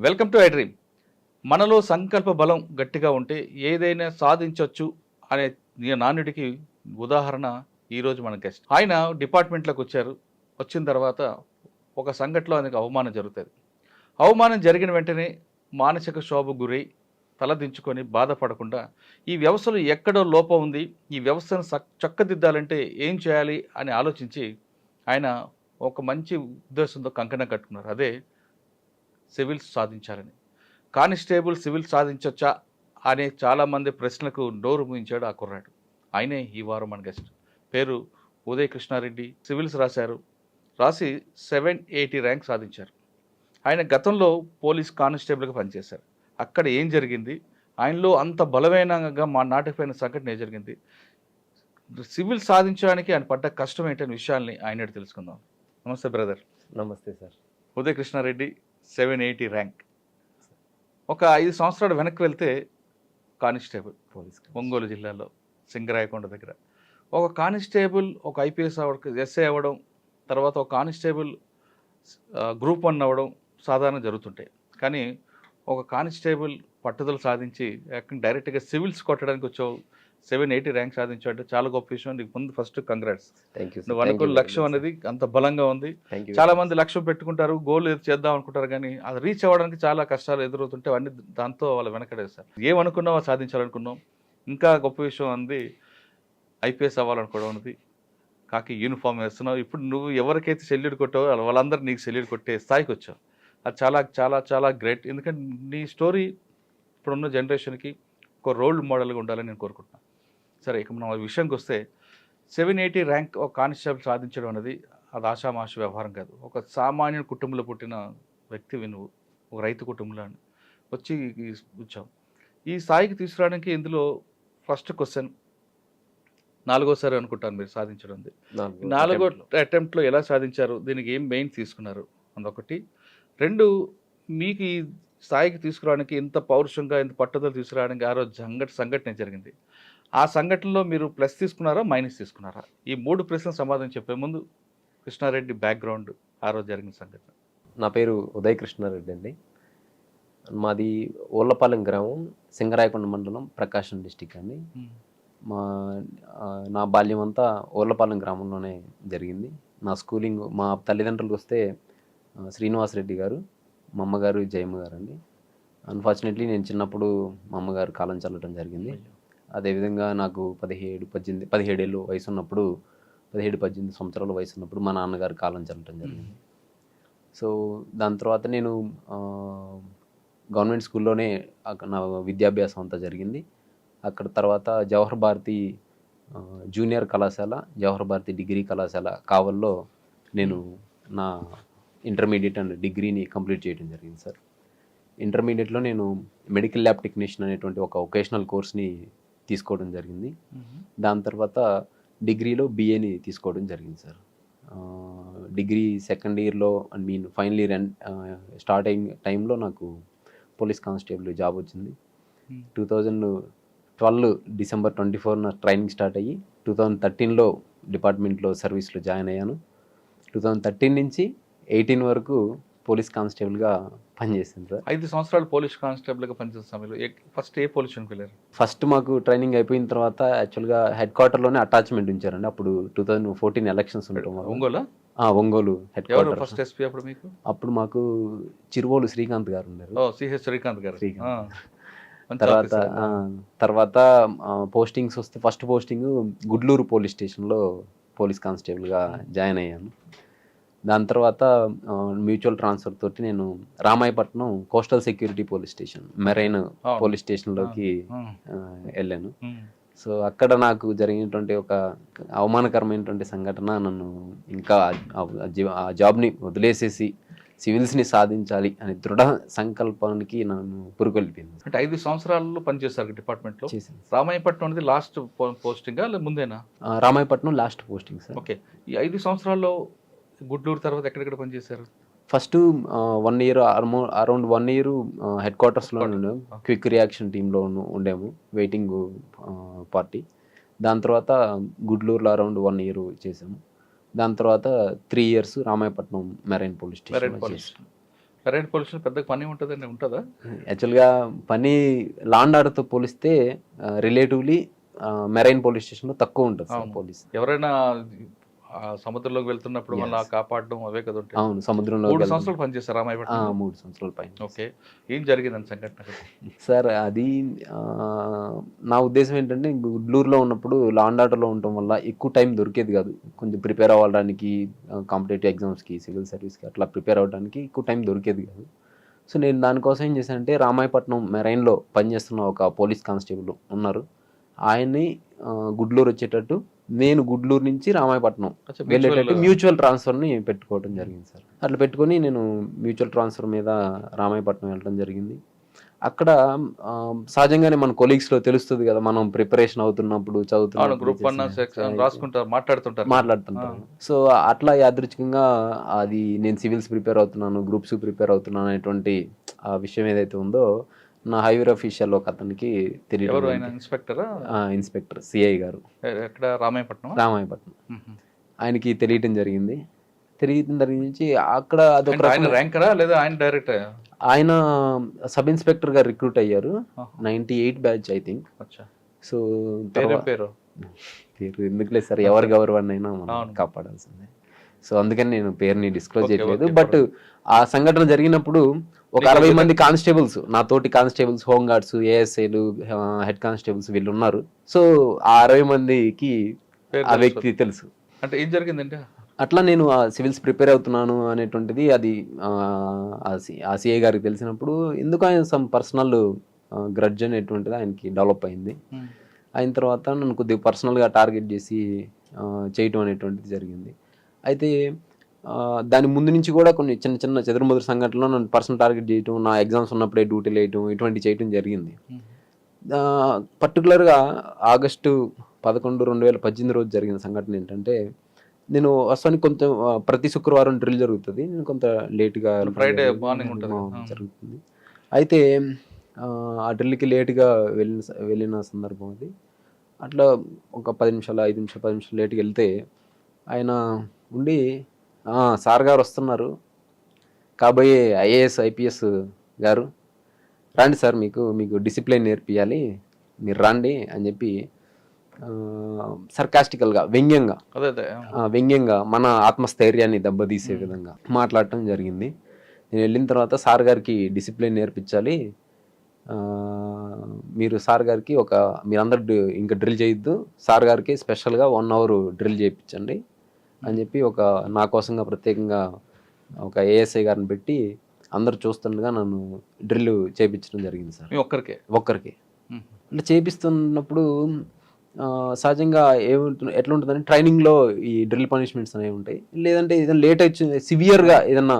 Welcome to I dream. మనలో సంకల్ప బలం గట్టిగా ఉంటే ఏదైనా సాధించవచ్చు అనే నానుడికి ఉదాహరణ ఈరోజు మన గెస్ట్. ఆయన డిపార్ట్మెంట్లోకి వచ్చారు. వచ్చిన తర్వాత ఒక సంఘటనలో ఆయనకు అవమానం జరుగుతుంది. అవమానం జరిగిన వెంటనే మానసిక శోభ గురై తలదించుకొని బాధపడకుండా ఈ వ్యవస్థలో ఎక్కడో లోపం ఉంది, ఈ వ్యవస్థను చక్కదిద్దాలంటే ఏం చేయాలి అని ఆలోచించి ఆయన ఒక మంచి ఉద్దేశంతో కంకణం కట్టుకున్నారు. అదే సివిల్స్ సాధించాలని. కానిస్టేబుల్ సివిల్స్ సాధించవచ్చా అనే చాలామంది ప్రశ్నలకు నోరు మూయించాడు ఆ కుర్రాడు. ఆయనే ఈ వారం మన గెస్ట్. పేరు ఉదయ్ కృష్ణారెడ్డి. సివిల్స్ రాశారు. రాసి 780 ర్యాంక్ సాధించారు. ఆయన గతంలో పోలీస్ కానిస్టేబుల్గా పనిచేశారు. అక్కడ ఏం జరిగింది, ఆయనలో అంత బలమైనగా మా నాటకపోయిన సంఘటన ఏం జరిగింది, సివిల్ సాధించడానికి ఆయన పడ్డ కష్టం ఏంటనే విషయాల్ని ఆయన తెలుసుకుందాం. నమస్తే బ్రదర్. నమస్తే సార్. ఉదయ్ కృష్ణారెడ్డి 780 ర్యాంక్. ఒక 5 సంవత్సరాలు వెనక్కి వెళ్తే కానిస్టేబుల్ పోలీస్ ఒంగోలు జిల్లాలో సింగరాయకొండ దగ్గర ఒక కానిస్టేబుల్, ఒక ఐపీఎస్ అవ్వడం, ఎస్ఐ అవ్వడం, తర్వాత ఒక కానిస్టేబుల్ గ్రూప్ 1 అవ్వడం సాధారణ జరుగుతుంటాయి. కానీ ఒక కానిస్టేబుల్ పట్టుదల సాధించి డైరెక్ట్గా సివిల్స్ కొట్టడానికి వచ్చావు, 780 ర్యాంక్ సాధించావు అంటే చాలా గొప్ప విషయం. నీకు ముందు ఫస్ట్ కంగ్రాట్స్. నువ్వు అనుకున్న లక్ష్యం అనేది అంత బలంగా ఉంది. చాలా మంది లక్ష్యం పెట్టుకుంటారు, గోల్ చేద్దాం అనుకుంటారు, కానీ అది రీచ్ అవ్వడానికి చాలా కష్టాలు ఎదురవుతుంటే అవన్నీ దాంతో వాళ్ళు వెనకడేస్తారు. ఏమనుకున్నావు సాధించాలనుకున్నాం. ఇంకా గొప్ప విషయం అంది ఐపీఎస్ అవ్వాలనుకోవడం అనేది. కాకి యూనిఫామ్ వేస్తున్నావు. ఇప్పుడు నువ్వు ఎవరికైతే సెల్యూట్ కొట్టావో వాళ్ళందరూ నీకు సెల్యూట్ కొట్టే స్థాయికి వచ్చావు. అది చాలా చాలా చాలా గ్రేట్. ఎందుకంటే నీ స్టోరీ ఇప్పుడున్న జనరేషన్కి ఒక రోల్ మోడల్గా ఉండాలని నేను కోరుకుంటున్నాను. సరే, ఇక మనం విషయానికి వస్తే 780 ర్యాంక్ ఒక కానిస్టేబుల్ సాధించడం అనేది అది ఆషామాషి వ్యవహారం కాదు. ఒక సామాన్య కుటుంబంలో పుట్టిన వ్యక్తివి నువ్వు, ఒక రైతు కుటుంబంలో వచ్చి వచ్చావు. ఈ స్థాయికి తీసుకురావడానికి ఇందులో ఫస్ట్ క్వశ్చన్, 4వసారి అనుకుంటాను మీరు సాధించడం. 4వ అటెంప్ట్లో ఎలా సాధించారు, దీనికి ఏం మెయిన్ తీసుకున్నారు అదొకటి. 2, మీకు ఈ స్థాయికి తీసుకురావడానికి ఇంత పౌరుషంగా, ఇంత పట్టుదల తీసుకురావడానికి ఆ రోజు సంఘటన జరిగింది. ఆ సంఘటనలో మీరు ప్లస్ తీసుకున్నారా, మైనస్ తీసుకున్నారా? ఈ 3 ప్రశ్నలు సమాధానం చెప్పే ముందు కృష్ణారెడ్డి బ్యాక్గ్రౌండ్, ఆ రోజు జరిగిన సంఘటన. నా పేరు ఉదయ్ కృష్ణారెడ్డి అండి. మాది ఓళ్ళపాలెం గ్రామం, సింగరాయకొండ మండలం, ప్రకాశం డిస్టిక్ అండి. నా బాల్యం అంతా ఓళ్ళపాలెం గ్రామంలోనే జరిగింది. నా స్కూలింగ్, మా తల్లిదండ్రులకు వస్తే శ్రీనివాసరెడ్డి గారు, మా అమ్మగారు జయమ్మ గారు అండి. అన్ఫార్చునేట్లీ నేను చిన్నప్పుడు మా అమ్మగారు కాలం చల్లడం జరిగింది. అదేవిధంగా నాకు 17 ఏళ్ళు వయసు ఉన్నప్పుడు, 17-18 సంవత్సరాల వయసు ఉన్నప్పుడు మా నాన్నగారు కాలం చల్లడం జరిగింది. సో దాని తర్వాత నేను గవర్నమెంట్ స్కూల్లోనే నా విద్యాభ్యాసం అంతా జరిగింది. అక్కడ తర్వాత జవహర్ భారతి జూనియర్ కళాశాల, జవహర్ భారతి డిగ్రీ కళాశాల కావల్లో నేను నా ఇంటర్మీడియట్ అండ్ డిగ్రీని కంప్లీట్ చేయడం జరిగింది సార్. ఇంటర్మీడియట్లో నేను మెడికల్ ల్యాబ్ టెక్నీషియన్ అనేటువంటి ఒక వొకేషనల్ కోర్స్ని తీసుకోవడం జరిగింది. దాని తర్వాత డిగ్రీలో బిఏని తీసుకోవడం జరిగింది సార్. డిగ్రీ సెకండ్ ఇయర్లో ఫైనల్ ఇయర్ స్టార్ట్ అయిన టైంలో నాకు పోలీస్ కానిస్టేబుల్ జాబ్ వచ్చింది. 2012 డిసెంబర్ 24 ట్రైనింగ్ స్టార్ట్ అయ్యి 2013లో డిపార్ట్మెంట్లో సర్వీస్లో జాయిన్ అయ్యాను. 2013 నుంచి 18 వరకు పోలీస్ కానిస్టేబుల్గా పనిచేసింది సార్. 5 సంవత్సరాలు పోలీస్ కానిస్టేబుల్గా పనిచేసిన సమయంలో ఫస్ట్ ఏ పోలీస్ స్టేషన్కి వెళ్ళారు? ఫస్ట్ మాకు ట్రైనింగ్ అయిపోయిన తర్వాత యాక్చువల్గా హెడ్ క్వార్టర్లోనే అటాచ్మెంట్ ఉంచారండి. అప్పుడు 2014 ఎలక్షన్స్ ఉండటం. Ongole head quarter. First SP అప్పుడు మీకు? అప్పుడు మాకు చిరువోలు శ్రీకాంత్ గారు ఉన్నారు. సిహెచ్ శ్రీకాంత్ గారు. తర్వాత పోస్టింగ్స్ వస్తే ఫస్ట్ పోస్టింగ్ గుడ్లూరు పోలీస్ స్టేషన్లో పోలీస్ కానిస్టేబుల్గా జాయిన్ అయ్యాను. దాని తర్వాత మ్యూచువల్ ట్రాన్స్ఫర్ తోటి నేను Ramayapatnam coastal security police station, marine police స్టేషన్లోకి వెళ్ళాను. సో అక్కడ నాకు జరిగినటువంటి ఒక అవమానకరమైనటువంటి సంఘటన నన్ను ఇంకా ఆ జాబ్ని వదిలేసేసి సివిల్స్ని సాధించాలి అనే దృఢ సంకల్పానికి నన్ను పురుకొల్పింది. అంటే 5 సంవత్సరాల్లో పనిచేశారు డిపార్ట్మెంట్లో. రామాయపట్నం అనేది లాస్ట్ పోస్టింగా లేదా ముందేనా? Ramayapatnam last posting sir. Okay. ఈ 5 సంవత్సరాల్లో గుడ్లూరు తర్వాత ఎక్కడెక్కడ పనిచేశారు? First 1 year, around 1 year head క్వార్టర్స్లో క్విక్ రియాక్షన్ టీంలో ఉండేము, వెయిటింగ్ పార్టీ. దాని తర్వాత గుడ్లూరులో అరౌండ్ 1 ఇయర్ చేసాము. దాని తర్వాత 3 years Ramayapatnam marine police station. Marine పోలీసులు పెద్ద పని ఉంటుందండి, ఉంటుందా? యాక్చువల్గా పని లా అండ్ ఆర్డర్తో పోలిస్తే రిలేటివ్లీ మెరైన్ పోలీస్ స్టేషన్లో తక్కువ ఉంటుంది సార్ అవును. పోలీస్. ఎవరైనా సముద్రంలోకి వెళ్తున్నప్పుడు Yes. మళ్ళీ కాపాడడం అవే కదా ఉంటాయి. అవును, సముద్రంలో 3 సంవత్సరాలు పనిచేస్తారు రామాయపట్నం. 3 సంవత్సరాల పైన. ఓకే, ఏం జరిగిందని సంఘటన అక్కడ? సార్ అది నా ఉద్దేశం ఏంటంటే గుడ్లూరులో ఉన్నప్పుడు లా అండ్ ఆర్డర్లో ఉండటం వల్ల ఎక్కువ టైం దొరికేది కాదు. కొంచెం ప్రిపేర్ అవ్వడానికి కాంపిటేటివ్ ఎగ్జామ్స్కి, సివిల్ సర్వీస్కి అట్లా ప్రిపేర్ అవ్వడానికి ఎక్కువ టైం దొరికేది కాదు. సో నేను దానికోసం ఏం చేశానంటే రామాయపట్నం మెరైన్లో పనిచేస్తున్న ఒక పోలీస్ కానిస్టేబుల్ ఉన్నారు, ఆయన్ని గుడ్లూరు వచ్చేటట్టు నేను గుడ్లూరు నుంచి రామాయపట్నం వెళ్ళేటట్టు మ్యూచువల్ ట్రాన్స్ఫర్ని పెట్టుకోవడం జరిగింది సార్. అట్లా పెట్టుకొని నేను మ్యూచువల్ ట్రాన్స్ఫర్ మీద రామాయపట్నం వెళ్ళడం జరిగింది. అక్కడ సహజంగానే మన కొలీగ్స్లో తెలుస్తుంది కదా, మనం ప్రిపరేషన్ అవుతున్నప్పుడు మాట్లాడుతుంటారు. సో అట్లా యాదృచ్ఛికంగా అది నేను సివిల్స్ ప్రిపేర్ అవుతున్నాను, గ్రూప్స్ ప్రిపేర్ అవుతున్నాను అనేటువంటి ఆ విషయం ఏదైతే ఉందో నా హైవేర్ అఫీషియల్ ఒక అతనికి తెలియదు. ఇన్స్పెక్టర్ సిఐ గారు రామాయపట్నం ఆయనకి తెలియటం జరిగింది. నుంచి అక్కడ అదొక ర్యాంకరా లేదా ఆయన డైరెక్ట్? ఆయన సబ్ ఇన్స్పెక్టర్ గా రిక్రూట్ అయ్యారు, 98 బ్యాచ్ ఐ థింక్. సో పేరు ఎందుకులేదు సార్, ఎవరు అయినా మనం కాపాడాల్సిందే. సో అందుకని నేను పేరుని డిస్క్లోజ్ చేయట్లేదు. బట్ ఆ సంఘటన జరిగినప్పుడు ఒక 60 మంది కానిస్టేబుల్స్, నా తోటి కానిస్టేబుల్స్, హోమ్ గార్డ్స్, ఏఎస్ఐలు, హెడ్ కానిస్టేబుల్స్ వీళ్ళు ఉన్నారు. సో ఆ 60 మందికి ఆ వ్యక్తి తెలుసు. అంటే ఏం జరిగిందంటే అట్లా నేను ఆ సివిల్స్ ప్రిపేర్ అవుతున్నాను అనేటువంటిది అది ఆ సిఐ గారికి తెలిసినప్పుడు ఎందుకు ఆయన సమ్ పర్సనల్ గ్రడ్జ్ అనేటువంటిది ఆయనకి డెవలప్ అయింది. అయిన తర్వాత నన్ను కొద్దిగా పర్సనల్గా టార్గెట్ చేసి చేయటం అనేటువంటిది జరిగింది. అయితే దాని ముందు నుంచి కూడా కొన్ని చిన్న చిన్న చెదురుమదురు సంఘటనలో నన్ను పర్సనల్ టార్గెట్ చేయటం, నా ఎగ్జామ్స్ ఉన్నప్పుడే డ్యూటీలు వేయటం, ఇటువంటి చేయటం జరిగింది. పర్టికులర్గా ఆగస్టు 11, 2018 రోజు జరిగిన సంఘటన ఏంటంటే, నేను వస్తానికి కొంచెం ప్రతి శుక్రవారం డ్రిల్ జరుగుతుంది, నేను కొంత లేట్గా ఫ్రైడే మార్నింగ్ జరుగుతుంది. అయితే ఆ డ్రిల్కి లేట్గా వెళ్ళిన సందర్భం అది. అట్లా ఒక 10 నిమిషాలు 5 నిమిషాలు 10 నిమిషాలు లేట్గా వెళ్తే ఆయన ఉండి, సార్ గారు వస్తున్నారు, కాబోయే ఐఏఎస్ ఐపీఎస్ గారు రండి సార్, మీకు డిసిప్లిన్ నేర్పియాలి, మీరు రండి అని చెప్పి సర్కాస్టికల్గా వ్యంగ్యంగా మన ఆత్మస్థైర్యాన్ని దెబ్బతీసే విధంగా మాట్లాడటం జరిగింది. నేను వెళ్ళిన తర్వాత సార్ గారికి డిసిప్లిన్ నేర్పించాలి, మీరు సార్ గారికి మీరందరూ ఇంకా డ్రిల్ చేయొద్దు, సార్ గారికి స్పెషల్గా 1 hour డ్రిల్ చేయించండి అని చెప్పి నా కోసంగా ప్రత్యేకంగా ఒక ఏఎస్ఐ గారిని పెట్టి అందరు చూస్తుండగా నన్ను డ్రిల్ చేయించడం జరిగింది సార్. ఒక్కరికి అంటే చేపిస్తున్నప్పుడు సహజంగా ఎట్లా ఉంటుందని ట్రైనింగ్లో ఈ డ్రిల్ పనిష్మెంట్స్ అనేవి ఉంటాయి. లేదంటే ఏదైనా లేట్ వచ్చి సివియర్గా ఏదన్నా